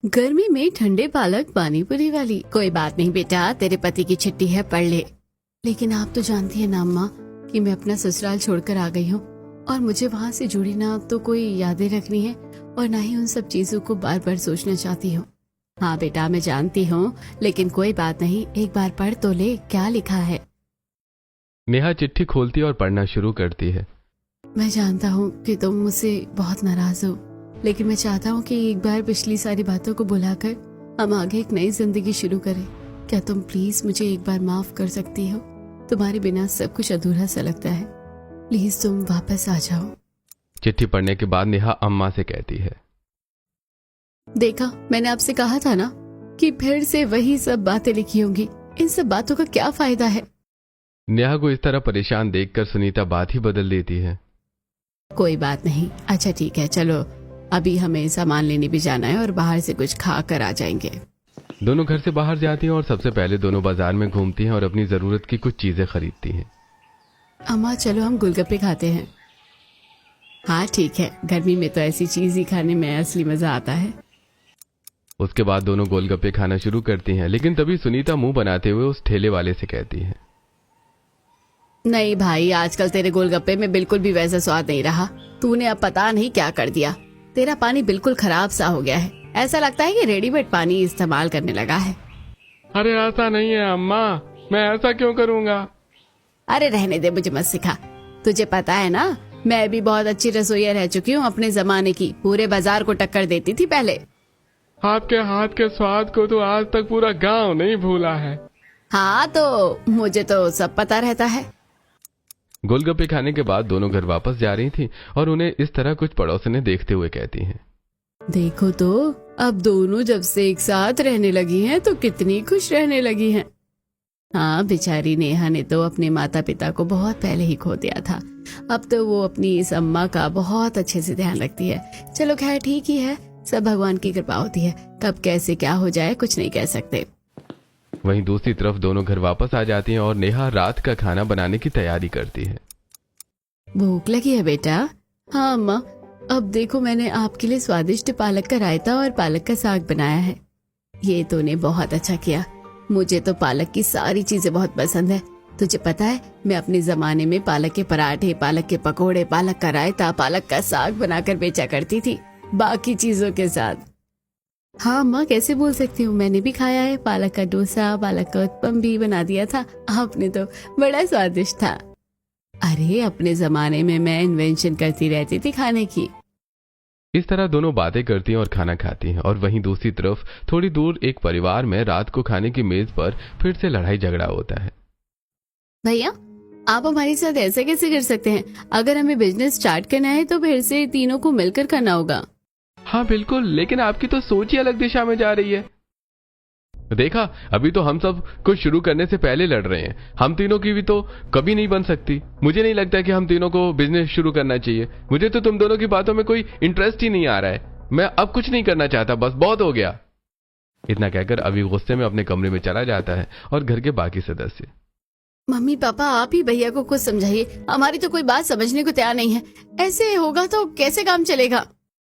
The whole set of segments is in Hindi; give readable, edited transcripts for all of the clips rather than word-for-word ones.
गर्मी में ठंडे पालक पानी पूरी वाली। कोई बात नहीं बेटा, तेरे पति की चिट्ठी है, पढ़ ले। लेकिन आप तो जानती है ना अम्मा कि मैं अपना ससुराल छोड़कर आ गई हूँ और मुझे वहाँ से जुड़ी ना तो कोई यादें रखनी है और ना ही उन सब चीजों को बार बार सोचना चाहती हूँ। हाँ बेटा मैं जानती हूँ, लेकिन कोई बात नहीं, एक बार पढ़ तो ले क्या लिखा है। नेहा चिट्ठी खोलती और पढ़ना शुरू करती है। मैं जानता हूँ कि तुम मुझसे बहुत नाराज हो, लेकिन मैं चाहता हूँ कि एक बार पिछली सारी बातों को भुलाकर हम आगे एक नई जिंदगी शुरू करें। क्या तुम प्लीज मुझे एक बार माफ कर सकती हो? तुम्हारे बिना सब कुछ अधूरा सा लगता है, प्लीज तुम वापस आ जाओ। चिट्ठी पढ़ने के बाद नेहा अम्मा से कहती है, देखा मैंने आपसे कहा था ना कि फिर से वही सब बातें लिखी होंगी, इन सब बातों का क्या फायदा है। नेहा को इस तरह परेशान देखकर सुनीता बात ही बदल देती है। कोई बात नहीं, अच्छा ठीक है, चलो अभी हमें सामान लेने भी जाना है और बाहर से कुछ खा कर आ जाएंगे। दोनों घर से बाहर जाती हैं और सबसे पहले दोनों बाजार में घूमती हैं और अपनी जरूरत की कुछ चीजें खरीदती हैं। अम्मा चलो हम गोलगप्पे खाते हैं। हाँ ठीक है, गर्मी में तो ऐसी चीज ही खाने में असली मजा आता है। उसके बाद दोनों गोलगप्पे खाना शुरू करती हैं, लेकिन तभी सुनीता मुंह बनाते हुए उस ठेले वाले से कहती है, नहीं भाई, आजकल तेरे गोलगप्पे में बिल्कुल भी वैसा स्वाद नहीं रहा। तूने अब पता नहीं क्या कर दिया, तेरा पानी बिल्कुल खराब सा हो गया है। ऐसा लगता है कि रेडीमेड पानी इस्तेमाल करने लगा है। अरे ऐसा नहीं है अम्मा, मैं ऐसा क्यों करूँगा। अरे रहने दे, मुझे मत सिखा। तुझे पता है ना मैं भी बहुत अच्छी रसोइया रह चुकी हूँ अपने जमाने की, पूरे बाजार को टक्कर देती थी पहले। आपके हाथ के स्वाद को तो आज तक पूरा गांव नहीं भूला है। हाँ तो मुझे तो सब पता रहता है। गोलगप्पे खाने के बाद दोनों घर वापस जा रही थी और उन्हें इस तरह कुछ पड़ोसने देखते हुए कहती हैं, देखो तो अब दोनों जब से एक साथ रहने लगी हैं तो कितनी खुश रहने लगी हैं। हाँ बेचारी नेहा ने तो अपने माता पिता को बहुत पहले ही खो दिया था, अब तो वो अपनी इस अम्मा का बहुत अच्छे से ध्यान रखती है। चलो खैर ठीक ही है, सब भगवान की कृपा होती है, कब कैसे क्या हो जाए कुछ नहीं कह सकते। वहीं दूसरी तरफ दोनों घर वापस आ जाती हैं और नेहा रात का खाना बनाने की तैयारी करती है। भूख लगी है बेटा? हाँ अम्मा, अब देखो मैंने आपके लिए स्वादिष्ट पालक का रायता और पालक का साग बनाया है। ये तूने बहुत अच्छा किया, मुझे तो पालक की सारी चीजें बहुत पसंद है। तुझे पता है मैं अपने जमाने में पालक के पराठे, पालक के पकोड़े, पालक का रायता, पालक का साग बनाकर बेचा करती थी बाकी चीजों के साथ। हाँ अम्मा कैसे बोल सकती हूँ, मैंने भी खाया है। पालक का डोसा, पालक का उत्पम भी बना दिया था आपने, तो बड़ा स्वादिष्ट था। अरे अपने जमाने में मैं इन्वेंशन करती रहती थी खाने की। इस तरह दोनों बातें करती हैं और खाना खाती हैं और वहीं दूसरी तरफ थोड़ी दूर एक परिवार में रात को खाने की मेज पर फिर से लड़ाई झगड़ा होता है। भैया आप हमारे साथ ऐसा कैसे कर सकते हैं? अगर हमें बिजनेस स्टार्ट करना है तो फिर से तीनों को मिलकर करना होगा। हाँ बिल्कुल, लेकिन आपकी तो सोच ही अलग दिशा में जा रही है। देखा, अभी तो हम सब कुछ शुरू करने से पहले लड़ रहे हैं। हम तीनों की भी तो कभी नहीं बन सकती। मुझे नहीं लगता कि हम तीनों को बिजनेस शुरू करना चाहिए। मुझे तो तुम दोनों की बातों में कोई इंटरेस्ट ही नहीं आ रहा है। मैं अब कुछ नहीं करना चाहता, बस बहुत हो गया। इतना कहकर अभी गुस्से में अपने कमरे में चला जाता है और घर के बाकी सदस्य, मम्मी पापा आप ही भैया को कुछ समझाइए, हमारी तो कोई बात समझने को तैयार नहीं है। ऐसे होगा तो कैसे काम चलेगा?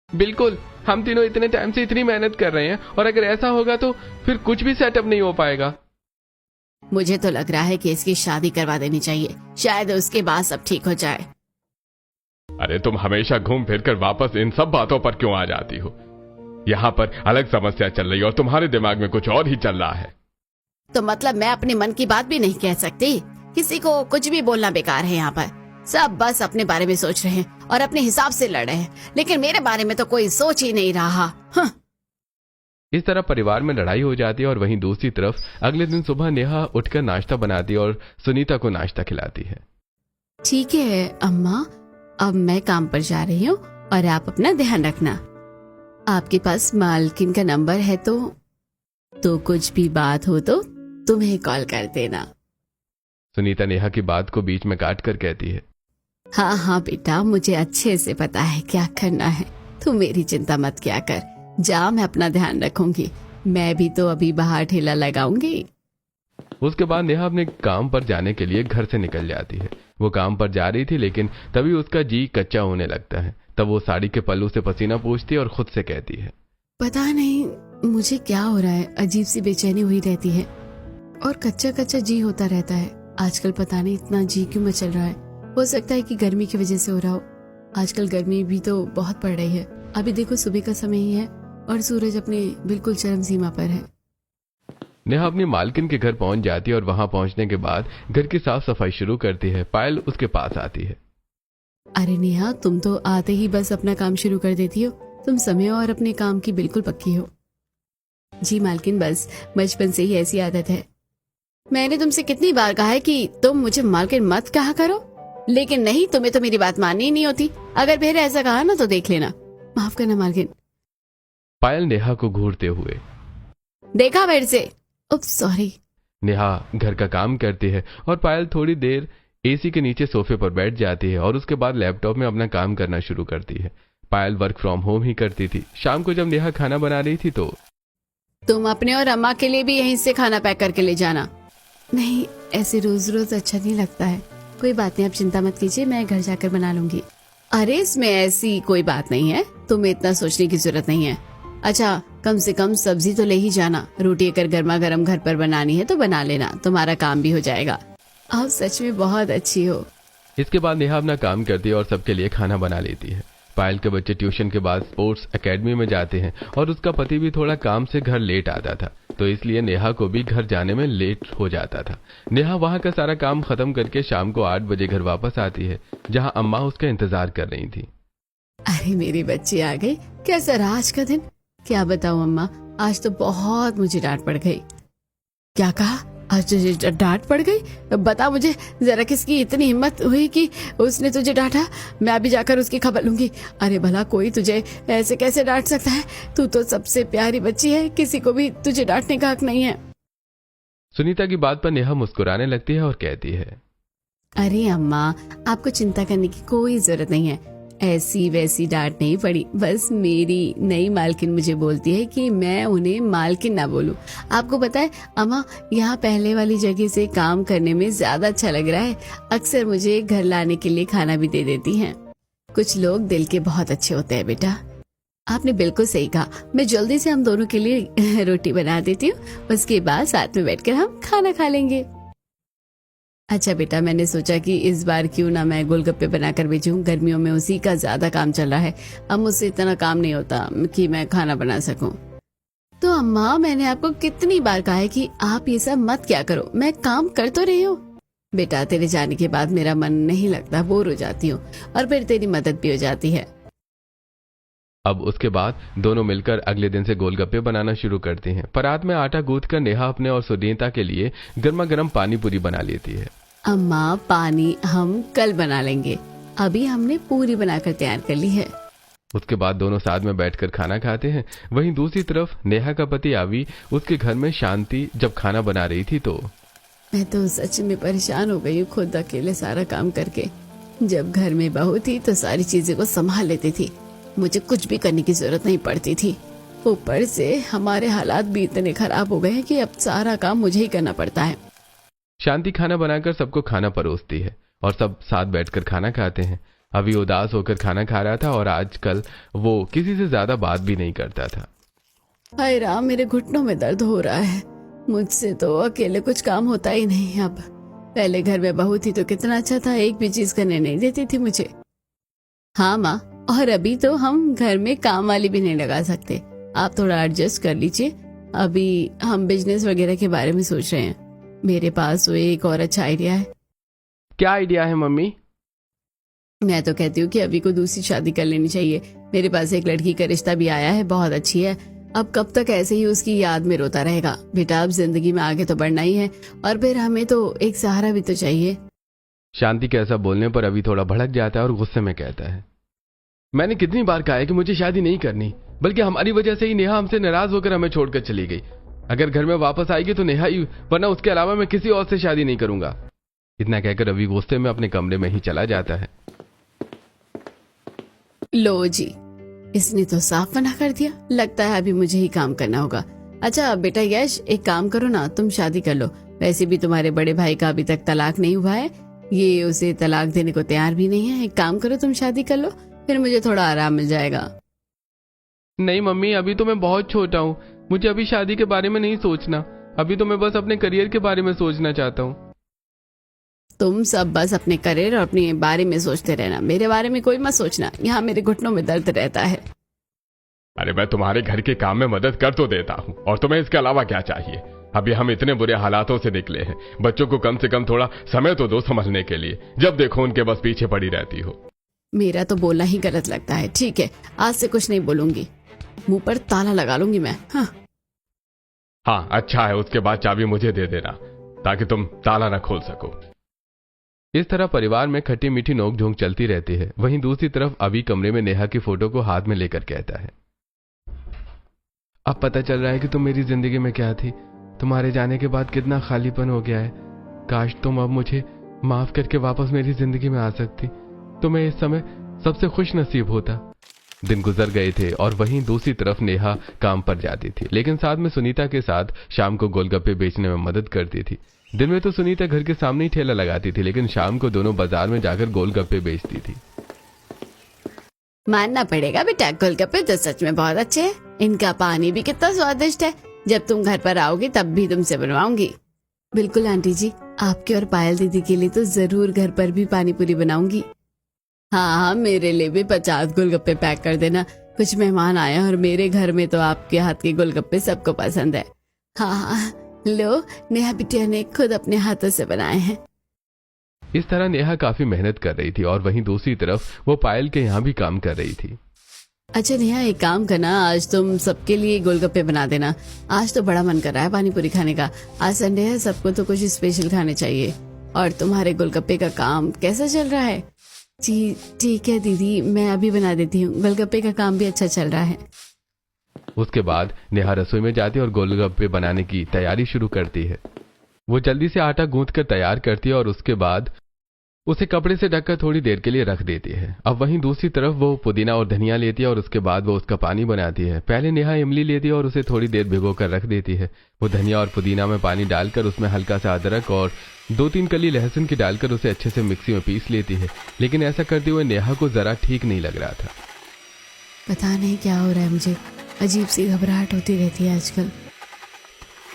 बिल्कुल, हम तीनों इतने टाइम से इतनी मेहनत कर रहे हैं और अगर ऐसा होगा तो फिर कुछ भी सेटअप नहीं हो पाएगा। मुझे तो लग रहा है कि इसकी शादी करवा देनी चाहिए, शायद उसके बाद सब ठीक हो जाए। अरे तुम हमेशा घूम फिर कर वापस इन सब बातों पर क्यों आ जाती हो? यहाँ पर अलग समस्या चल रही है और तुम्हारे दिमाग में कुछ और ही चल रहा है। तो मतलब मैं अपने मन की बात भी नहीं कह सकती? किसी को कुछ भी बोलना बेकार है यहाँ पर। सब बस अपने बारे में सोच रहे हैं और अपने हिसाब से लड़ रहे हैं, लेकिन मेरे बारे में तो कोई सोच ही नहीं रहा। इस तरह परिवार में लड़ाई हो जाती है और वहीं दूसरी तरफ अगले दिन सुबह नेहा उठकर नाश्ता बनाती और सुनीता को नाश्ता खिलाती है। ठीक है अम्मा, अब मैं काम पर जा रही हूँ और आप अपना ध्यान रखना। आपके पास मालकिन का नंबर है तो कुछ भी बात हो तो तुम्हें कॉल कर देना। सुनीता नेहा की बात को बीच में काट कर कहती है, हाँ हाँ बेटा, मुझे अच्छे से पता है क्या करना है, तू मेरी चिंता मत किया कर। जा, मैं अपना ध्यान रखूंगी। मैं भी तो अभी बाहर ठेला लगाऊंगी। उसके बाद नेहा अपने काम पर जाने के लिए घर से निकल जाती है। वो काम पर जा रही थी, लेकिन तभी उसका जी कच्चा होने लगता है। तब वो साड़ी के पल्लू से पसीना पोंछती है और खुद से कहती है, पता नहीं मुझे क्या हो रहा है, अजीब सी बेचैनी हुई रहती है और कच्चा कच्चा जी होता रहता है। आजकल पता नहीं इतना जी क्यों मचल रहा है। हो सकता है कि गर्मी की वजह से हो रहा हो। आजकल गर्मी भी तो बहुत पड़ रही है। अभी देखो सुबह का समय ही है और सूरज अपने बिल्कुल चरम सीमा पर है। नेहा अपनी मालकिन के घर पहुंच जाती है और वहां पहुंचने के बाद घर की साफ सफाई शुरू करती है। पायल उसके पास आती है। अरे नेहा, तुम तो आते ही बस अपना काम शुरू कर देती हो। तुम समय और अपने काम की बिल्कुल पक्की हो। जी मालकिन, बस बचपन से ही ऐसी आदत है। मैंने तुमसे कितनी बार कहा है कि तुम मुझे मालकिन मत कहा करो, लेकिन नहीं, तुम्हें तो मेरी बात माननी ही नहीं होती। अगर फिर ऐसा कहा ना तो देख लेना। माफ करना मालकिन। पायल नेहा को घूरते हुए। देखा फिर से। उप सॉरी। नेहा घर का काम करती है और पायल थोड़ी देर एसी के नीचे सोफे पर बैठ जाती है और उसके बाद लैपटॉप में अपना काम करना शुरू करती है। पायल वर्क फ्रॉम होम ही करती थी। शाम को जब नेहा खाना बना रही थी तो तुम अपने और अम्मा के लिए भी यहीं से खाना पैक करके ले जाना। नहीं, ऐसे रोज रोज अच्छा नहीं लगता है। कोई बात नहीं, आप चिंता मत कीजिए, मैं घर जाकर बना लूंगी। अरे इसमें ऐसी कोई बात नहीं है, तुम्हें इतना सोचने की जरूरत नहीं है। अच्छा, कम से कम सब्जी तो ले ही जाना। रोटी अगर गर्मा गर्म घर पर बनानी है तो बना लेना, तुम्हारा काम भी हो जाएगा। आप सच में बहुत अच्छी हो। इसके बाद नेहा अपना काम करती है और सबके लिए खाना बना लेती है। पायल के बच्चे ट्यूशन के बाद स्पोर्ट्स एकेडमी में जाते हैं और उसका पति भी थोड़ा काम से घर लेट आता था, तो इसलिए नेहा को भी घर जाने में लेट हो जाता था। नेहा वहां का सारा काम खत्म करके शाम को 8 बजे घर वापस आती है, जहां अम्मा उसका इंतजार कर रही थी। अरे मेरी बच्ची आ गई। कैसा रहा आज का दिन? क्या बताऊं अम्मा, आज तो बहुत मुझे डांट पड़ गई। क्या कहा? आज तुझे डांट पड़ गई? बता मुझे जरा, किसकी इतनी हिम्मत हुई कि उसने तुझे डांटा? मैं अभी जाकर उसकी खबर लूंगी। अरे भला कोई तुझे ऐसे कैसे डांट सकता है? तू तो सबसे प्यारी बच्ची है, किसी को भी तुझे डांटने का हक नहीं है। सुनीता की बात पर नेहा मुस्कुराने लगती है और कहती है, अरे अम्मा, आपको चिंता करने की कोई जरूरत नहीं है। ऐसी वैसी डांट नहीं पड़ी, बस मेरी नई मालकिन मुझे बोलती है कि मैं उन्हें मालकिन ना बोलूं। आपको पता है अम्मा, यहाँ पहले वाली जगह से काम करने में ज्यादा अच्छा लग रहा है। अक्सर मुझे घर लाने के लिए खाना भी दे देती हैं। कुछ लोग दिल के बहुत अच्छे होते हैं बेटा। आपने बिल्कुल सही कहा। मैं जल्दी से हम दोनों के लिए रोटी बना देती हूँ, उसके बाद साथ में बैठकर हम खाना खा लेंगे। अच्छा बेटा, मैंने सोचा कि इस बार क्यों ना मैं गोलगप्पे बनाकर बेचूं। गर्मियों में उसी का ज्यादा काम चल रहा है। अब मुझसे इतना काम नहीं होता कि मैं खाना बना सकूं। तो अम्मा, मैंने आपको कितनी बार कहा है कि आप ये सब मत क्या करो। मैं काम कर तो रही हूँ। बेटा, तेरे जाने के बाद मेरा मन नहीं लगता, बोर हो जाती हूँ और फिर तेरी मदद भी हो जाती है। अब उसके बाद दोनों मिलकर अगले दिन से गोलगप्पे बनाना शुरू करती हैं। परात में आटा गूंथकर नेहा अपने और सुनीता के लिए गर्मा गर्म पानी पूरी बना लेती है। अम्मा, पानी हम कल बना लेंगे, अभी हमने पूरी बनाकर तैयार कर ली है। उसके बाद दोनों साथ में बैठकर खाना खाते हैं। वहीं दूसरी तरफ नेहा का पति आवी उसके घर में शांति जब खाना बना रही थी तो मैं तो सच में परेशान हो गई हूँ खुद अकेले सारा काम करके। जब घर में बहू थी तो सारी चीजें को संभाल लेती थी, मुझे कुछ भी करने की जरूरत नहीं पड़ती थी। ऊपर से हमारे हालात भी इतने खराब हो गए हैं कि अब सारा काम मुझे ही करना पड़ता है। शांति खाना बनाकर सबको खाना परोसती है और सब साथ बैठकर खाना खाते हैं। अभी उदास होकर खाना खा रहा था और आजकल वो किसी से ज्यादा बात भी नहीं करता था। हाय राम, मेरे घुटनों में दर्द हो रहा है। मुझसे तो अकेले कुछ काम होता ही नहीं। अब पहले घर में बहू थी तो कितना अच्छा था, एक भी चीज करने नहीं देती थी मुझे। हाँ माँ, और अभी तो हम घर में काम वाली भी नहीं लगा सकते। आप थोड़ा एडजस्ट कर लीजिए। अभी हम बिजनेस वगैरह के बारे में सोच रहे हैं। मेरे पास वो एक और अच्छा आइडिया है। क्या आइडिया है मम्मी? मैं तो कहती हूँ कि अभी को दूसरी शादी कर लेनी चाहिए। मेरे पास एक लड़की का रिश्ता भी आया है, बहुत अच्छी है। अब कब तक ऐसे ही उसकी याद में रोता रहेगा? बेटा, अब जिंदगी में आगे तो बढ़ना ही है और फिर हमें तो एक सहारा भी तो चाहिए। शांति के ऐसा बोलने पर अभी थोड़ा भड़क जाता है और गुस्से में कहता है, मैंने कितनी बार कहा है कि मुझे शादी नहीं करनी, बल्कि हमारी वजह से ही नेहा हमसे नाराज होकर हमें छोड़कर चली गई। अगर घर में वापस आएगी तो नेहा ही, वरना उसके अलावा मैं किसी और से शादी नहीं करूंगा। इतना कहकर रवि गुस्से में अपने कमरे में ही चला जाता है। लो जी, इसने तो साफ मना कर दिया। लगता है अभी मुझे ही काम करना होगा। अच्छा बेटा यश, एक काम करो ना, तुम शादी कर लो। वैसे भी तुम्हारे बड़े भाई का अभी तक तलाक नहीं हुआ है, ये उसे तलाक देने को तैयार भी नहीं है। एक काम करो, तुम शादी कर लो, फिर मुझे थोड़ा आराम मिल जाएगा। नहीं मम्मी, अभी तो मैं बहुत छोटा हूँ। मुझे अभी शादी के बारे में नहीं सोचना, अभी तो मैं बस अपने करियर के बारे में सोचना चाहता हूँ। तुम सब बस अपने करियर और अपने बारे में सोचते रहना, मेरे बारे में कोई मत सोचना, यहाँ मेरे घुटनों में दर्द रहता है। अरे मैं तुम्हारे घर के काम में मदद कर तो देता हूँ, और तुम्हें इसके अलावा क्या चाहिए? अभी हम इतने बुरे हालातों से निकले हैं, बच्चों को कम से कम थोड़ा समय तो दो संभलने के लिए, जब देखो उनके बस पीछे पड़ी रहती हो। मेरा तो बोलना ही गलत लगता है। ठीक है, आज से कुछ नहीं बोलूंगी, मुंह पर ताला लगा लूंगी मैं। हाँ अच्छा है, उसके बाद चाबी मुझे दे देना ताकि तुम ताला न खोल सको। इस तरह परिवार में खट्टी मीठी नोक झोंक चलती रहती है। वहीं दूसरी तरफ अभी कमरे में नेहा की फोटो को हाथ में लेकर कहता है, अब पता चल रहा है कि तुम मेरी जिंदगी में क्या थी। तुम्हारे जाने के बाद कितना खालीपन हो गया है। काश तुम अब मुझे माफ करके वापस मेरी जिंदगी में आ सकती, तो मैं इस समय सबसे खुश नसीब होता। दिन गुजर गए थे और वहीं दूसरी तरफ नेहा काम पर जाती थी, लेकिन साथ में सुनीता के साथ शाम को गोलगप्पे बेचने में मदद करती थी। दिन में तो सुनीता घर के सामने ही ठेला लगाती थी, लेकिन शाम को दोनों बाजार में जाकर गोलगप्पे बेचती थी। मानना पड़ेगा बेटा, गोलगप्पे तो सच में बहुत अच्छे हैं। इनका पानी भी कितना स्वादिष्ट है। जब तुम घर पर आओगी तब भी तुमसे बनवाऊंगी। बिल्कुल आंटी जी, आपके और पायल दीदी के लिए तो जरूर घर पर भी पानी पूरी बनाऊंगी। हाँ, मेरे लिए भी 50 गोलगप्पे पैक कर देना। कुछ मेहमान आए और मेरे घर में तो आपके हाथ के गोलगप्पे सबको पसंद है। हाँ, लो, नेहा बिटिया ने खुद अपने हाथों से बनाए हैं। इस तरह नेहा काफी मेहनत कर रही थी और वहीं दूसरी तरफ वो पायल के यहाँ भी काम कर रही थी। अच्छा नेहा, एक काम करना, आज तुम सबके लिए गोलगप्पे बना देना। आज तो बड़ा मन कर रहा है पानी पूरी खाने का। आज संडे है, सबको तो कुछ स्पेशल खाने चाहिए। और तुम्हारे गोलगप्पे का काम कैसा चल रहा है? जी ठीक है दीदी, मैं अभी बना देती हूँ। गोलगप्पे का काम भी अच्छा चल रहा है। उसके बाद नेहा रसोई में जाती है और गोलगप्पे बनाने की तैयारी शुरू करती है। वो जल्दी से आटा गूंथकर तैयार करती है और उसके बाद उसे कपड़े से ढककर थोड़ी देर के लिए रख देती है। अब वहीं दूसरी तरफ वो पुदीना और धनिया लेती है और उसके बाद वो उसका पानी बनाती है। पहले नेहा इमली लेती है और उसे थोड़ी देर भिगोकर रख देती है। वो धनिया और पुदीना में पानी डालकर उसमें हल्का सा अदरक और 2-3 कली लहसुन की डालकर उसे अच्छे से मिक्सी में पीस लेती है। लेकिन ऐसा करते हुए नेहा को जरा ठीक नहीं लग रहा था। पता नहीं क्या हो रहा है, मुझे अजीब सी घबराहट होती रहती है आजकल।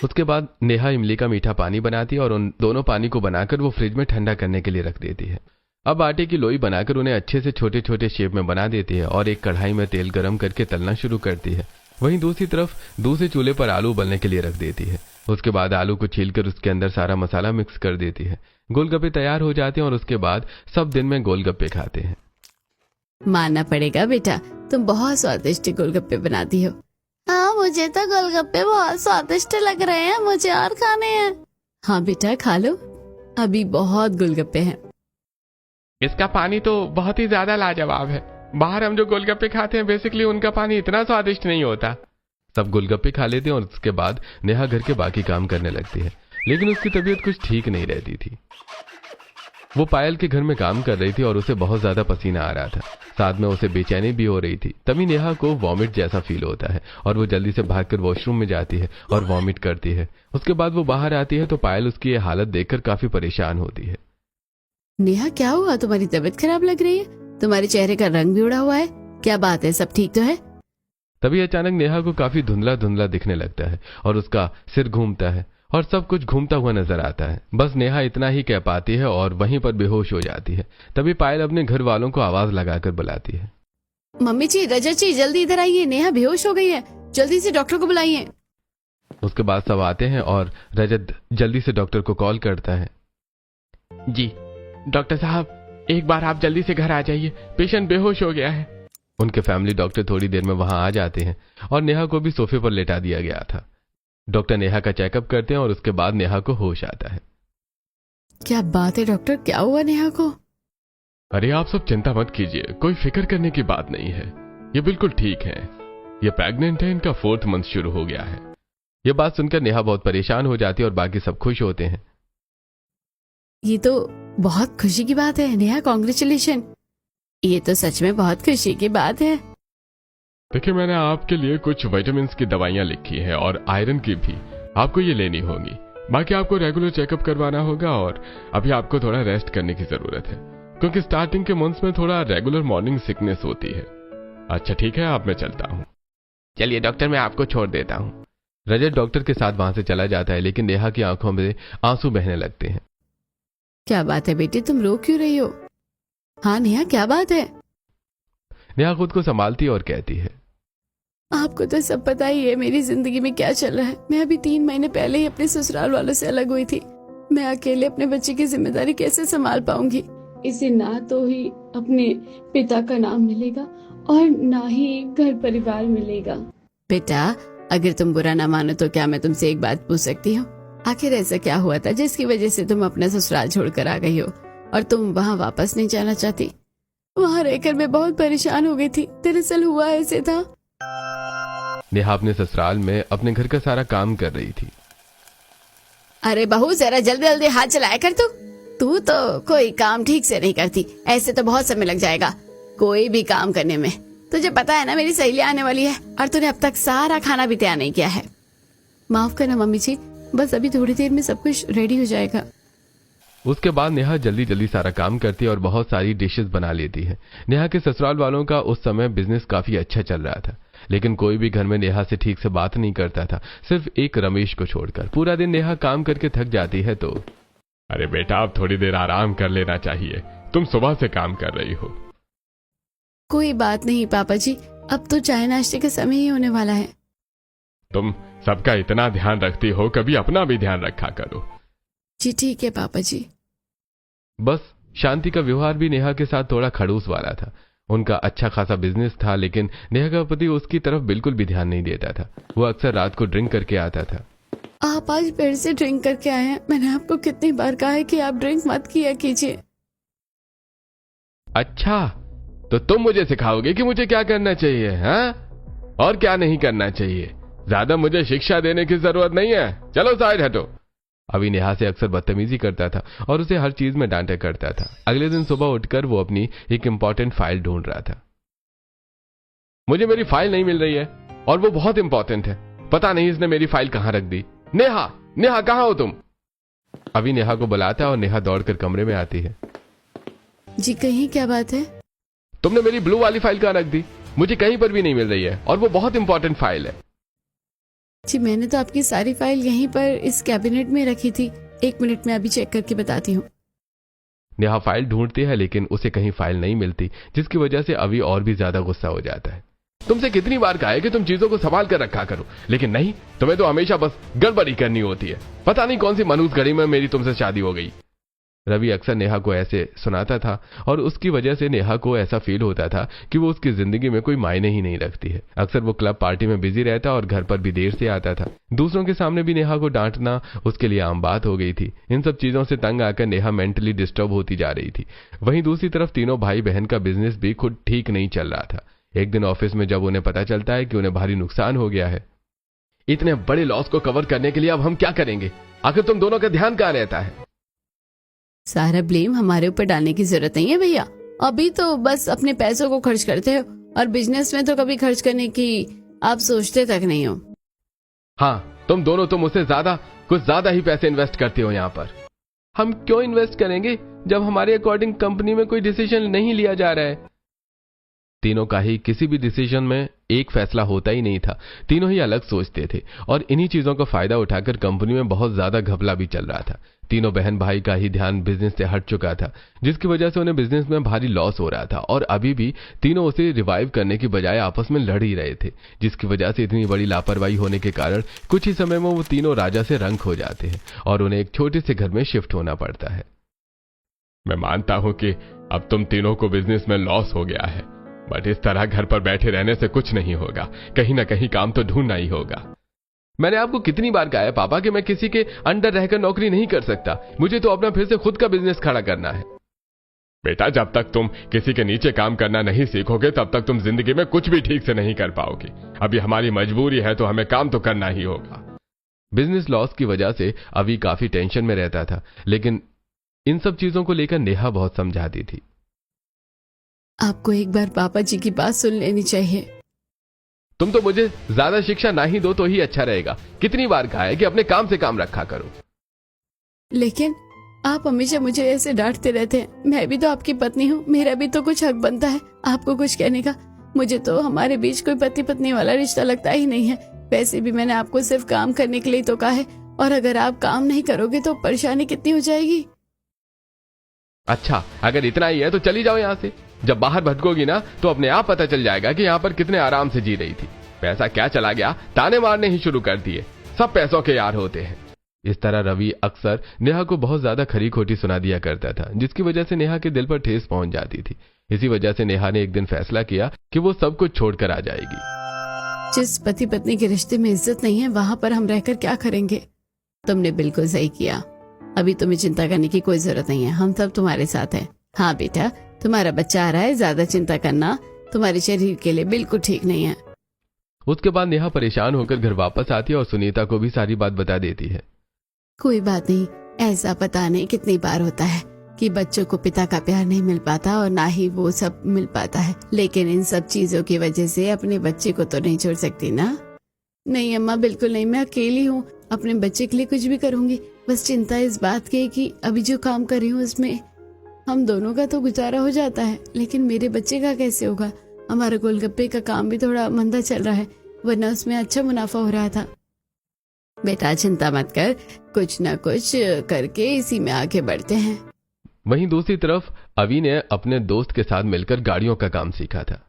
उसके बाद नेहा इमली का मीठा पानी बनाती है और उन दोनों पानी को बनाकर वो फ्रिज में ठंडा करने के लिए रख देती है। अब आटे की लोई बनाकर उन्हें अच्छे से छोटे छोटे शेप में बना देती है और एक कढ़ाई में तेल गरम करके तलना शुरू करती है। वहीं दूसरी तरफ दूसरे चूल्हे पर आलू उबलने के लिए रख देती है। उसके बाद आलू को छीलकर उसके अंदर सारा मसाला मिक्स कर देती है। गोलगप्पे तैयार हो जाते हैं और उसके बाद सब दिन में गोलगप्पे खाते हैं। मानना पड़ेगा बेटा, तुम बहुत स्वादिष्ट गोलगप्पे बनाती हो। हाँ, मुझे तो गोलगप्पे बहुत स्वादिष्ट लग रहे हैं, मुझे और खाने हैं। हाँ बेटा, खा लो, अभी बहुत गोलगप्पे हैं। इसका पानी तो बहुत ही ज्यादा लाजवाब है। बाहर हम जो गोलगप्पे खाते हैं बेसिकली उनका पानी इतना स्वादिष्ट नहीं होता। सब गोलगप्पे खा लेते हैं और उसके बाद नेहा घर के बाकी काम करने लगती है, लेकिन उसकी तबीयत कुछ ठीक नहीं रहती थी। वो पायल के घर में काम कर रही थी और उसे बहुत ज्यादा पसीना आ रहा था, साथ में उसे बेचैनी भी हो रही थी। तभी नेहा को वॉमिट जैसा फील होता है और वो जल्दी से भागकर वॉशरूम में जाती है और वॉमिट करती है। उसके बाद वो बाहर आती है तो पायल उसकी ये हालत देखकर काफी परेशान होती है। नेहा, क्या हुआ? तुम्हारी तबीयत खराब लग रही है, तुम्हारे चेहरे का रंग भी उड़ा हुआ है। क्या बात है, सब ठीक तो है? तभी अचानक नेहा को काफी धुंधला धुंधला दिखने लगता है और उसका सिर घूमता है और सब कुछ घूमता हुआ नजर आता है। बस नेहा इतना ही कह पाती है और वहीं पर बेहोश हो जाती है। तभी पायल अपने घर वालों को आवाज लगाकर बुलाती है, मम्मी जी, रजत जी, जल्दी इधर आइए, नेहा बेहोश हो गई है, जल्दी से डॉक्टर को बुलाइए। उसके बाद सब आते हैं और रजत जल्दी से डॉक्टर को कॉल करता है। जी डॉक्टर साहब, एक बार आप जल्दी से घर आ जाइए, पेशेंट बेहोश हो गया है। उनके फैमिली डॉक्टर थोड़ी देर में वहां आ जाते हैं और नेहा को भी सोफे पर लेटा दिया गया था। डॉक्टर नेहा का चेकअप करते हैं और उसके बाद नेहा को होश आता है। क्या बात है डॉक्टर, क्या हुआ नेहा को? अरे आप सब चिंता मत कीजिए, कोई फिक्र करने की बात नहीं है, ये बिल्कुल ठीक है। ये प्रेग्नेंट है, इनका 4th मंथ शुरू हो गया है। ये बात सुनकर नेहा बहुत परेशान हो जाती है और बाकी सब खुश होते हैं। ये तो बहुत खुशी की बात है नेहा, कॉन्ग्रेचुलेशन। ये तो सच में बहुत खुशी की बात है। देखिए, मैंने आपके लिए कुछ विटामिन्स की दवाइयां लिखी हैं और आयरन की भी, आपको ये लेनी होगी। बाकी आपको रेगुलर चेकअप करवाना होगा और अभी आपको थोड़ा रेस्ट करने की जरूरत है, क्योंकि स्टार्टिंग के मंथ्स में थोड़ा रेगुलर मॉर्निंग सिकनेस होती है। अच्छा ठीक है, अब मैं चलता हूँ। चलिए डॉक्टर, मैं आपको छोड़ देता हूँ। रजत डॉक्टर के साथ वहां से चला जाता है, लेकिन नेहा की आंखों में आंसू बहने लगते हैं। क्या बात है बेटी, तुम रो क्यों रही हो? हाँ नेहा, क्या बात है? नेहा खुद को संभालती और कहती है, आपको तो सब पता ही है मेरी जिंदगी में क्या चल रहा है। मैं अभी 3 महीने पहले ही अपने ससुराल वालों से अलग हुई थी। मैं अकेले अपने बच्चे की जिम्मेदारी कैसे संभाल पाऊंगी? इसे ना तो ही अपने पिता का नाम मिलेगा और ना ही घर परिवार मिलेगा। बेटा, अगर तुम बुरा ना मानो तो क्या मैं तुमसे एक बात पूछ सकती हूँ? आखिर ऐसा क्या हुआ था जिसकी वजह से तुम अपना ससुराल छोड़कर आ गई हो और तुम वहाँ वापस नहीं जाना चाहती? वहाँ रहकर मैं बहुत परेशान हो गई थी। दरअसल हुआ ऐसे था। नेहा अपने ससुराल में अपने घर का सारा काम कर रही थी। अरे बहू, जरा जल्दी जल्दी हाथ चलाया कर। तू तो कोई काम ठीक से नहीं करती। ऐसे तो बहुत समय लग जाएगा कोई भी काम करने में। तुझे पता है ना मेरी सहेली आने वाली है और तूने अब तक सारा खाना भी तैयार नहीं किया है। माफ करना मम्मी जी, बस अभी थोड़ी देर में सब कुछ रेडी हो जाएगा। उसके बाद नेहा जल्दी जल्दी सारा काम करती है और बहुत सारी डिशेस बना लेती है। नेहा के ससुराल वालों का उस समय बिजनेस काफी अच्छा चल रहा था, लेकिन कोई भी घर में नेहा से ठीक से बात नहीं करता था, सिर्फ एक रमेश को छोड़कर। पूरा दिन नेहा काम करके थक जाती है तो, अरे बेटा, अब थोड़ी देर आराम कर लेना चाहिए, तुम सुबह से काम कर रही हो। कोई बात नहीं पापा जी, अब तो चाय नाश्ते का समय ही होने वाला है। तुम सबका इतना ध्यान रखती हो, कभी अपना भी ध्यान रखा करो। जी ठीक है पापा जी। बस शांति का व्यवहार भी नेहा के साथ थोड़ा खड़ूस वाला था। उनका अच्छा खासा बिजनेस था, लेकिन नेहा का पति उसकी तरफ बिल्कुल भी ध्यान नहीं देता था। वो अक्सर रात को ड्रिंक करके आता था। आप आज फिर से ड्रिंक करके आए हैं। मैंने आपको कितनी बार कहा है कि आप ड्रिंक मत किया कीजिए। अच्छा, तो तुम मुझे सिखाओगे कि मुझे क्या करना चाहिए, हाँ? और क्या नहीं करना चाहिए? ज्यादा मुझे शिक्षा देने की जरूरत नहीं है, चलो साइड हटो। अभी नेहा से अक्सर बदतमीजी करता था और उसे हर चीज में डांटा करता था। अगले दिन सुबह उठकर वो अपनी एक इंपॉर्टेंट फाइल ढूंढ रहा था। मुझे मेरी फाइल नहीं मिल रही है और वो बहुत इंपॉर्टेंट है। पता नहीं इसने मेरी फाइल कहां रख दी। नेहा, नेहा कहां हो तुम? अभी नेहा को बुलाता है और नेहा दौड़कर कमरे में आती है। जी कहीं, क्या बात है? तुमने मेरी ब्लू वाली फाइल कहां रख दी? मुझे कहीं पर भी नहीं मिल रही है और वो बहुत इंपॉर्टेंट फाइल है। जी मैंने तो आपकी सारी फाइल यहीं पर इस कैबिनेट में रखी थी। 1 मिनट में अभी चेक करके बताती हूँ। नेहा फाइल ढूंढती है, लेकिन उसे कहीं फाइल नहीं मिलती, जिसकी वजह से अभी और भी ज्यादा गुस्सा हो जाता है। तुमसे कितनी बार कहा है कि तुम चीजों को संभाल कर रखा करो, लेकिन नहीं, तुम्हें तो हमेशा बस गड़बड़ी करनी होती है। पता नहीं कौन सी मनहूस घड़ी में मेरी तुमसे शादी हो गई। रवि अक्सर नेहा को ऐसे सुनाता था और उसकी वजह से नेहा को ऐसा फील होता था कि वो उसकी जिंदगी में कोई मायने ही नहीं रखती है। अक्सर वो क्लब पार्टी में बिजी रहता और घर पर भी देर से आता था। दूसरों के सामने भी नेहा को डांटना उसके लिए आम बात हो गई थी। इन सब चीजों से तंग आकर नेहा मेंटली डिस्टर्ब होती जा रही थी। वहीं दूसरी तरफ तीनों भाई बहन का बिजनेस भी खुद ठीक नहीं चल रहा था। एक दिन ऑफिस में जब उन्हें पता चलता है कि उन्हें भारी नुकसान हो गया है। इतने बड़े लॉस को कवर करने के लिए अब हम क्या करेंगे? आखिर तुम दोनों का ध्यान कहाँ रहता है? सारा ब्लेम हमारे ऊपर डालने की जरूरत नहीं है भैया। अभी तो बस अपने पैसों को खर्च करते हो और बिजनेस में तो कभी खर्च करने की आप सोचते तक नहीं हो। हाँ, तुम दोनों तो मुझसे कुछ ज्यादा ही पैसे इन्वेस्ट करते हो यहाँ पर। हम क्यों इन्वेस्ट करेंगे जब हमारे अकॉर्डिंग कंपनी में कोई डिसीजन नहीं लिया जा रहा है? तीनों का ही किसी भी डिसीजन में एक फैसला होता ही नहीं था। तीनों ही अलग सोचते थे और इन्हीं चीजों का फायदा उठाकर कंपनी में बहुत ज्यादा घपला भी चल रहा था। तीनों बहन भाई का ही ध्यान बिजनेस से हट चुका था, जिसकी वजह से उन्हें बिजनेस में भारी लॉस हो रहा था और अभी भी तीनों उसे रिवाइव करने की बजाय आपस में लड़ ही रहे थे, जिसकी वजह से इतनी बड़ी लापरवाही होने के कारण कुछ ही समय में वो तीनों राजा से रंग हो जाते हैं और उन्हें एक छोटे से घर में शिफ्ट होना पड़ता है। मैं मानता हूं कि अब तुम तीनों को बिजनेस में लॉस हो गया है, बट इस तरह घर पर बैठे रहने से कुछ नहीं होगा। कहीं ना कहीं काम तो ढूंढना ही होगा। मैंने आपको कितनी बार कहा है पापा कि मैं किसी के अंडर रहकर नौकरी नहीं कर सकता। मुझे तो अपना फिर से खुद का बिजनेस खड़ा करना है। बेटा, जब तक तुम किसी के नीचे काम करना नहीं सीखोगे तब तक तुम जिंदगी में कुछ भी ठीक से नहीं कर पाओगे। अभी हमारी मजबूरी है तो हमें काम तो करना ही होगा। बिजनेस लॉस की वजह से अभी काफी टेंशन में रहता था, लेकिन इन सब चीजों को लेकर नेहा बहुत समझाती थी। आपको एक बार पापा जी की बात सुन लेनी चाहिए। तुम तो मुझे ज्यादा शिक्षा ना ही दो तो ही अच्छा रहेगा। कितनी बार कहा है कि अपने काम से काम रखा करो। लेकिन आप हमेशा मुझे ऐसे डांटते रहते हैं। मैं भी तो आपकी पत्नी हूँ, मेरा भी तो कुछ हक बनता है आपको कुछ कहने का। मुझे तो हमारे बीच कोई पति पत्नी वाला रिश्ता लगता ही नहीं है। वैसे भी मैंने आपको सिर्फ काम करने के लिए तो कहा है, और अगर आप काम नहीं करोगे तो परेशानी कितनी हो जाएगी। अच्छा, अगर इतना ही है तो चली जाओ यहाँ से। जब बाहर भटकोगी ना तो अपने आप पता चल जाएगा कि यहाँ पर कितने आराम से जी रही थी। पैसा क्या चला गया, ताने मारने ही शुरू कर दिए। सब पैसों के यार होते हैं। इस तरह रवि अक्सर नेहा को बहुत ज्यादा खरी खोटी सुना दिया करता था, जिसकी वजह से नेहा के दिल पर ठेस पहुंच जाती थी। इसी वजह से नेहा ने एक दिन फैसला किया कि वो सब कुछ छोड़कर आ जाएगी। जिस पति पत्नी के रिश्ते में इज्जत नहीं है वहां पर हम रहकर क्या करेंगे। तुमने बिल्कुल सही किया। अभी तुम्हें चिंता करने की कोई जरूरत नहीं है, हम सब तुम्हारे साथ हैं। हाँ बेटा, तुम्हारा बच्चा आ रहा है, ज्यादा चिंता करना तुम्हारे शरीर के लिए बिल्कुल ठीक नहीं है। उसके बाद नेहा परेशान होकर घर वापस आती है और सुनीता को भी सारी बात बता देती है। कोई बात नहीं, ऐसा पता नहीं कितनी बार होता है कि बच्चों को पिता का प्यार नहीं मिल पाता और ना ही वो सब मिल पाता है, लेकिन इन सब चीजों की वजह से अपने बच्चे को तो नहीं छोड़ सकती ना। नहीं अम्मा, बिल्कुल नहीं, मैं अकेली हूँ, अपने बच्चे के लिए कुछ भी करूंगी। बस चिंता इस बात की कि अभी जो काम कर रही हूँ उसमें हम दोनों का तो गुजारा हो जाता है, लेकिन मेरे बच्चे का कैसे होगा। हमारा गोलगप्पे का काम भी थोड़ा मंदा चल रहा है, वरना उसमें अच्छा मुनाफा हो रहा था। बेटा चिंता मत कर, कुछ ना कुछ करके इसी में आगे बढ़ते हैं। वहीं दूसरी तरफ अवि ने अपने दोस्त के साथ मिलकर गाड़ियों का काम सीखा था।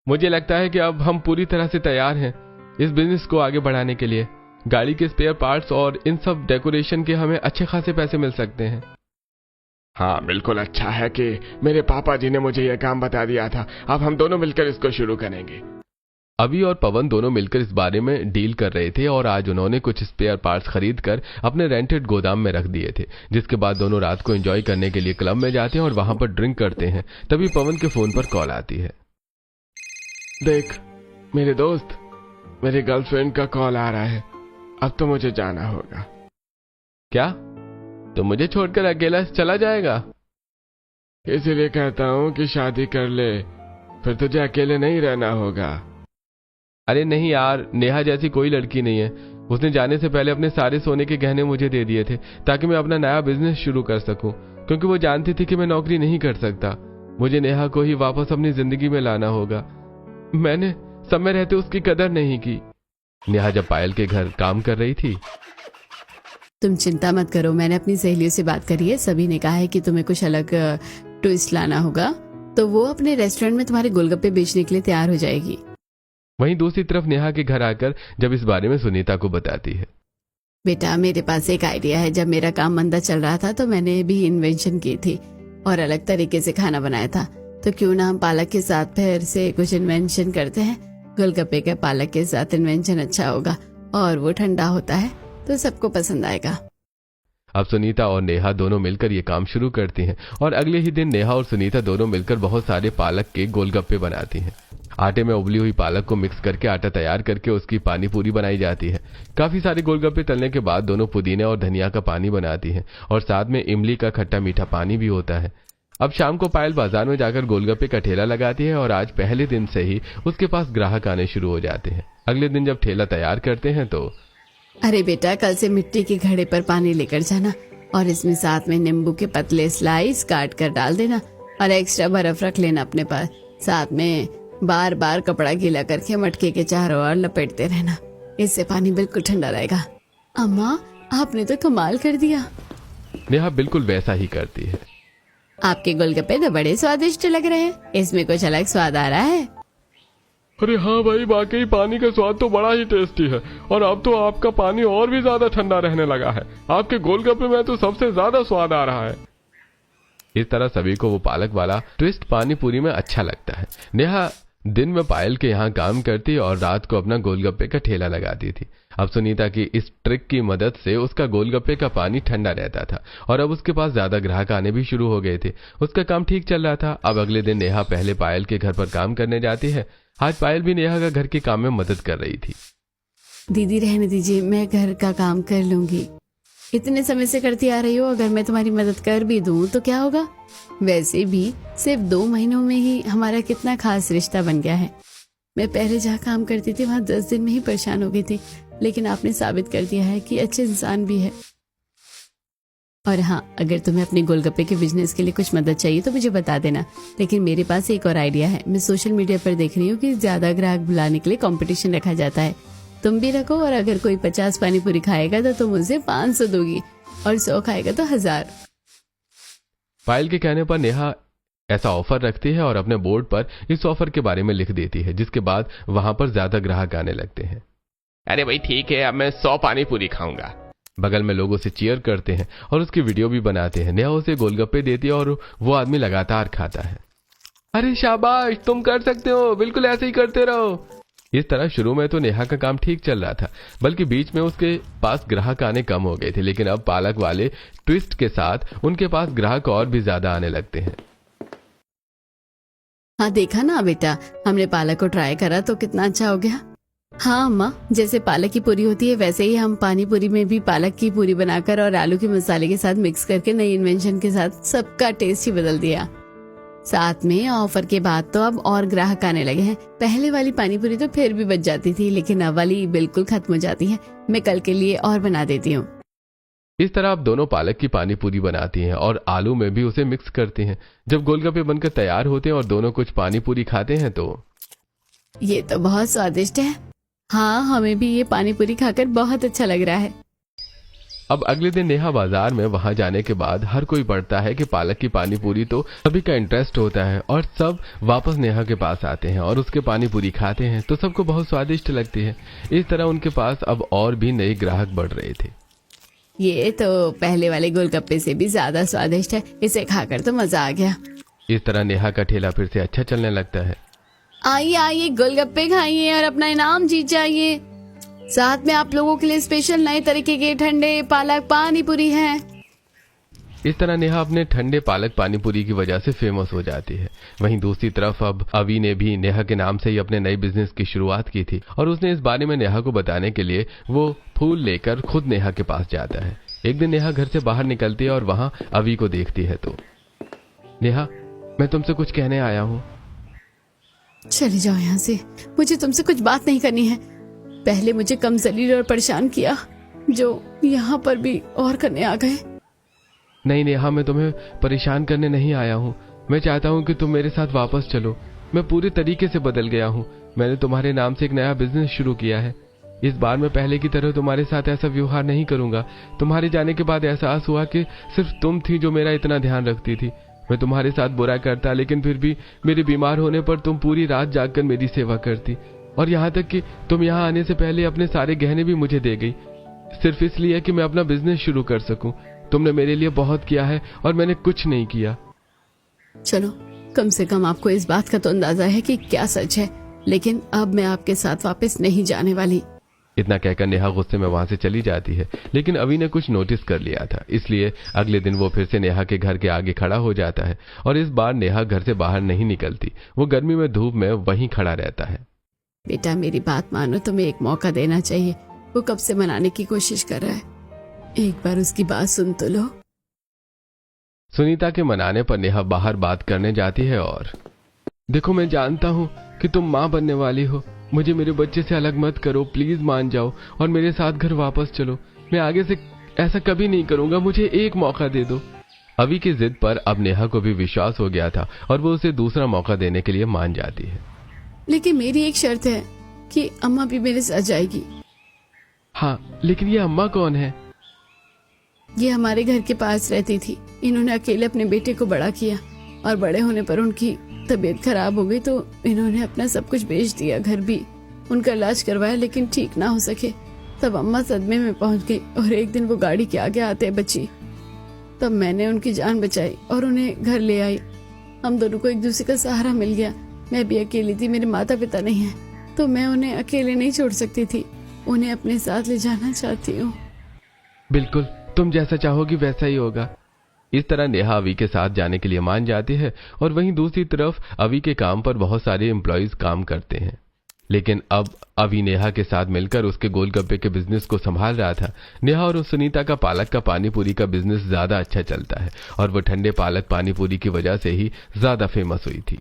मुझे लगता है कि अब हम पूरी तरह से तैयार हैं इस बिजनेस को आगे बढ़ाने के लिए। गाड़ी के स्पेयर पार्ट्स और इन सब डेकोरेशन के हमें अच्छे खासे पैसे मिल सकते हैं। हाँ बिल्कुल, अच्छा है कि मेरे पापा जी ने मुझे यह काम बता दिया था। अब हम दोनों मिलकर इसको शुरू करेंगे। अवि और पवन दोनों मिलकर इस बारे में डील कर रहे थे और आज उन्होंने कुछ स्पेयर पार्ट्स खरीद कर अपने रेंटेड गोदाम में रख दिए थे, जिसके बाद दोनों रात को एंजॉय करने के लिए क्लब में जाते हैं और वहां पर ड्रिंक करते हैं। तभी पवन के फोन पर कॉल आती है। देख मेरे दोस्त, मेरी गर्लफ्रेंड का कॉल आ रहा है, अब तो मुझे जाना होगा। क्या तो मुझे छोड़कर अकेला चला जाएगा? इसीलिए कहता हूँ कि शादी कर ले, फिर तुझे अकेले नहीं रहना होगा। अरे नहीं यार, नेहा जैसी कोई लड़की नहीं है। उसने जाने से पहले अपने सारे सोने के गहने मुझे दे दिए थे ताकि मैं अपना नया बिजनेस शुरू कर सकूं, क्योंकि वो जानती थी कि मैं नौकरी नहीं कर सकता। मुझे नेहा को ही वापस अपनी जिंदगी में लाना होगा। मैंने समय रहते उसकी कदर नहीं की। नेहा जब पायल के घर काम कर रही थी। तुम चिंता मत करो, मैंने अपनी सहेलियों से बात करी है, सभी ने कहा है कि तुम्हें कुछ अलग ट्विस्ट लाना होगा, तो वो अपने रेस्टोरेंट में तुम्हारे गोलगप्पे बेचने के लिए तैयार हो जाएगी। वहीं दूसरी तरफ नेहा के घर आकर जब इस बारे में सुनीता को बताती है। बेटा मेरे पास एक आइडिया है। जब मेरा काम मंदा चल रहा था तो मैंने भी इन्वेंशन की थी और अलग तरीके से खाना बनाया था, तो क्यों ना हम पालक के साथ फिर से कुछ इन्वेंशन करते हैं। गोलगप्पे के पालक के साथ इन्वेंशन अच्छा होगा और वो ठंडा होता है तो सबको पसंद आएगा। अब सुनीता और नेहा दोनों मिलकर ये काम शुरू करती हैं और अगले ही दिन नेहा और सुनीता दोनों मिलकर बहुत सारे पालक के गोलगप्पे बनाती हैं। आटे में उबली हुई पालक को मिक्स करके आटा तैयार करके उसकी पानी पूरी बनाई जाती है। काफी सारे गोलगप्पे तलने के बाद दोनों पुदीने और धनिया का पानी बनाती हैं और साथ में इमली का खट्टा मीठा पानी भी होता है। अब शाम को पायल बाजार में जाकर गोलगप्पे का ठेला लगाती है और आज पहले दिन से ही उसके पास ग्राहक आने शुरू हो जाते हैं। अगले दिन जब ठेला तैयार करते हैं तो अरे बेटा, कल से मिट्टी के घड़े पर पानी लेकर जाना और इसमें साथ में नींबू के पतले स्लाइस काट कर डाल देना और एक्स्ट्रा बर्फ रख लेना अपने पास। साथ में बार बार कपड़ा गीला करके मटके के चारों ओर लपेटते रहना, इससे पानी बिल्कुल ठंडा रहेगा। अम्मा आपने तो कमाल कर दिया। नेहा बिल्कुल वैसा ही करती है। आपके गोलगप्पे तो बड़े स्वादिष्ट लग रहे हैं, इसमें कुछ अलग स्वाद आ रहा है। अरे हाँ भाई, वाकई पानी का स्वाद तो बड़ा ही टेस्टी है और अब तो आपका पानी और भी ज्यादा ठंडा रहने लगा है। आपके गोलगप्पे में तो सबसे ज्यादा स्वाद आ रहा है। इस तरह सभी को वो पालक वाला ट्विस्ट पानी पूरी में अच्छा लगता है। नेहा दिन में पायल के यहाँ काम करती और रात को अपना गोलगप्पे का ठेला लगाती थी। अब सुनीता की इस ट्रिक की मदद से उसका गोलगप्पे का पानी ठंडा रहता था और अब उसके पास ज्यादा ग्राहक आने भी शुरू हो गए थे। उसका काम ठीक चल रहा था। अब अगले दिन नेहा पहले पायल के घर पर काम करने जाती है। आज पायल भी नेहा का घर के काम में मदद कर रही थी। दीदी रहने दीजिए, मैं घर का काम कर लूंगी। इतने समय से करती आ रही हो, अगर मैं तुम्हारी मदद कर भी दूं तो क्या होगा। वैसे भी सिर्फ 2 महीनों में ही हमारा कितना खास रिश्ता बन गया है। मैं पहले जहाँ काम करती थी वहाँ 10 दिन में ही परेशान हो गई थी, लेकिन आपने साबित कर दिया है कि अच्छे इंसान भी है। और हाँ, अगर तुम्हें अपने गोलगप्पे के बिजनेस के लिए कुछ मदद चाहिए तो मुझे बता देना। लेकिन मेरे पास एक और आइडिया है। मैं सोशल मीडिया पर देख रही हूँ कि ज्यादा ग्राहक बुलाने के लिए कंपटीशन रखा जाता है। तुम भी रखो, और अगर कोई 50 पानी पूरी खाएगा तो तुम उसे 500 दोगी, और 100 खाएगा तो 1000। पायल के कहने पर नेहा ऐसा ऑफर रखती है और अपने बोर्ड पर इस ऑफर के बारे में लिख देती है, जिसके बाद वहां पर ज्यादा ग्राहक आने लगते हैं। अरे भाई ठीक है, अब मैं 100 पानी पूरी खाऊंगा। बगल में लोग उसे चीयर करते हैं और उसकी वीडियो भी बनाते हैं। नेहा उसे गोलगप्पे देती है और वो आदमी लगातार खाता है। अरे शाबाश, तुम कर सकते हो, बिल्कुल ऐसे ही करते रहो। इस तरह शुरू में तो नेहा का काम ठीक चल रहा था, बल्कि बीच में उसके पास ग्राहक आने कम हो गए थे, लेकिन अब पालक वाले ट्विस्ट के साथ उनके पास ग्राहक और भी ज्यादा आने लगते हैं। हाँ देखा ना बेटा, हमने पालक को ट्राई करा तो कितना अच्छा हो गया। हाँ अम्मा, जैसे पालक की पूरी होती है वैसे ही हम पानी पूरी में भी पालक की पूरी बनाकर और आलू के मसाले के साथ मिक्स करके नई इन्वेंशन के साथ सबका टेस्ट ही बदल दिया। साथ में ऑफर के बाद तो अब और ग्राहक आने लगे हैं। पहले वाली पानी पूरी तो फिर भी बच जाती थी, लेकिन अब वाली बिल्कुल खत्म हो जाती है। मैं कल के लिए और बना देती हूँ। इस तरह आप दोनों पालक की पानी पूरी बनाती हैं और आलू में भी उसे मिक्स करती हैं। जब गोलगप्पे बनकर तैयार होते हैं और दोनों कुछ पानी पूरी खाते हैं तो ये तो बहुत स्वादिष्ट है। हाँ, हमें भी ये पानी पूरी खाकर बहुत अच्छा लग रहा है। अब अगले दिन नेहा बाजार में वहां जाने के बाद हर कोई पढ़ता है कि पालक की पानी पूरी तो सभी का इंटरेस्ट होता है और सब वापस नेहा के पास आते हैं और उसके पानी पूरी खाते हैं तो सबको बहुत स्वादिष्ट लगती है। इस तरह उनके पास अब और भी नए ग्राहक बढ़ रहे थे। ये तो पहले वाले गोलगप्पे से भी ज्यादा स्वादिष्ट है, इसे खाकर तो मजा आ गया। इस तरह नेहा का ठेला फिर से अच्छा चलने लगता है। आइए आइए, गोलगप्पे खाइए और अपना इनाम जीत जाइए। साथ में आप लोगों के लिए स्पेशल नए तरीके के ठंडे पालक पानी पूरी है। इस तरह नेहा अपने ठंडे पालक पानी पूरी की वजह से फेमस हो जाती है। वहीं दूसरी तरफ अब अवी ने भी नेहा के नाम से ही अपने नए बिजनेस की शुरुआत की थी और उसने इस बारे में नेहा को बताने के लिए वो फूल लेकर खुद नेहा के पास जाता है। एक दिन नेहा घर से बाहर निकलती है और वहां अवी को देखती है तो नेहा, मैं तुमसे कुछ कहने आया हूँ। चले जाओ यहाँ से, मुझे तुमसे कुछ बात नहीं करनी है। पहले मुझे कम जलील और परेशान किया, जो यहाँ पर भी और करने आ गए। नहीं नेहा, मैं तुम्हें परेशान करने नहीं आया हूँ। मैं चाहता हूँ कि तुम मेरे साथ वापस चलो। मैं पूरी तरीके से बदल गया हूँ। मैंने तुम्हारे नाम से एक नया बिजनेस शुरू किया है। इस बार मैं पहले की तरह तुम्हारे साथ ऐसा व्यवहार नहीं करूंगा। तुम्हारे जाने के बाद एहसास हुआ कि सिर्फ तुम थी जो मेरा इतना ध्यान रखती थी। मैं तुम्हारे साथ बुरा करता, लेकिन फिर भी मेरे बीमार होने पर तुम पूरी रात जागकर मेरी सेवा करती, और यहाँ तक कि तुम यहाँ आने से पहले अपने सारे गहने भी मुझे दे गई, सिर्फ इसलिए कि मैं अपना बिजनेस शुरू कर सकूं। तुमने मेरे लिए बहुत किया है और मैंने कुछ नहीं किया। चलो, कम से कम आपको इस बात का तो अंदाजा है कि क्या सच है, लेकिन अब मैं आपके साथ वापस नहीं जाने वाली। इतना कहकर नेहा गुस्से में वहां से चली जाती है, लेकिन अवी ने कुछ नोटिस कर लिया था, इसलिए अगले दिन वो फिर से नेहा के घर के आगे खड़ा हो जाता है और इस बार नेहा घर से बाहर नहीं निकलती। वो गर्मी में धूप में वहीं खड़ा रहता है। बेटा मेरी बात मानो, तुम्हें एक मौका देना चाहिए। वो कब से मनाने की कोशिश कर रहा है, एक बार उसकी बात सुन तो लो। सुनीता के मनाने पर नेहा बाहर बात करने जाती है और देखो, मैं जानता हूँ कि तुम माँ बनने वाली हो। मुझे मेरे बच्चे से अलग मत करो, प्लीज मान जाओ और मेरे साथ घर वापस चलो। मैं आगे से ऐसा कभी नहीं करूंगा, मुझे एक मौका दे दो। अवी की जिद पर अब नेहा को भी विश्वास हो गया था और वो उसे दूसरा मौका देने के लिए मान जाती है। लेकिन मेरी एक शर्त है कि अम्मा भी मेरे साथ जाएगी। हाँ, लेकिन ये अम्मा कौन है? ये हमारे घर के पास रहती थी। इन्होंने अकेले अपने बेटे को बड़ा किया और बड़े होने पर उनकी तबीयत खराब हो गई तो इन्होंने अपना सब कुछ बेच दिया। घर भी उनका इलाज करवाया, लेकिन ठीक ना हो सके। तब अम्मा सदमे में पहुंच गई और एक दिन वो गाड़ी के आगे आते बची। तब मैंने उनकी जान बचाई और उन्हें घर ले आई। हम दोनों को एक दूसरे का सहारा मिल गया। मैं भी अकेली थी, मेरे माता पिता नहीं है, तो मैं उन्हें अकेले नहीं छोड़ सकती थी। उन्हें अपने साथ ले जाना चाहती हूँ। बिल्कुल, तुम जैसा चाहोगी वैसा ही होगा। इस तरह नेहा अवी के साथ जाने के लिए मान जाती है और वहीं दूसरी तरफ अवी के काम पर बहुत सारे एम्प्लॉयज काम करते हैं। लेकिन अब अवी नेहा के साथ मिलकर उसके गोलगप्पे के बिजनेस को संभाल रहा था। नेहा और सुनीता का पालक का पानी पूरी का बिजनेस ज्यादा अच्छा चलता है और वो ठंडे पालक पानी पूरी की वजह से ही ज्यादा फेमस हुई थी।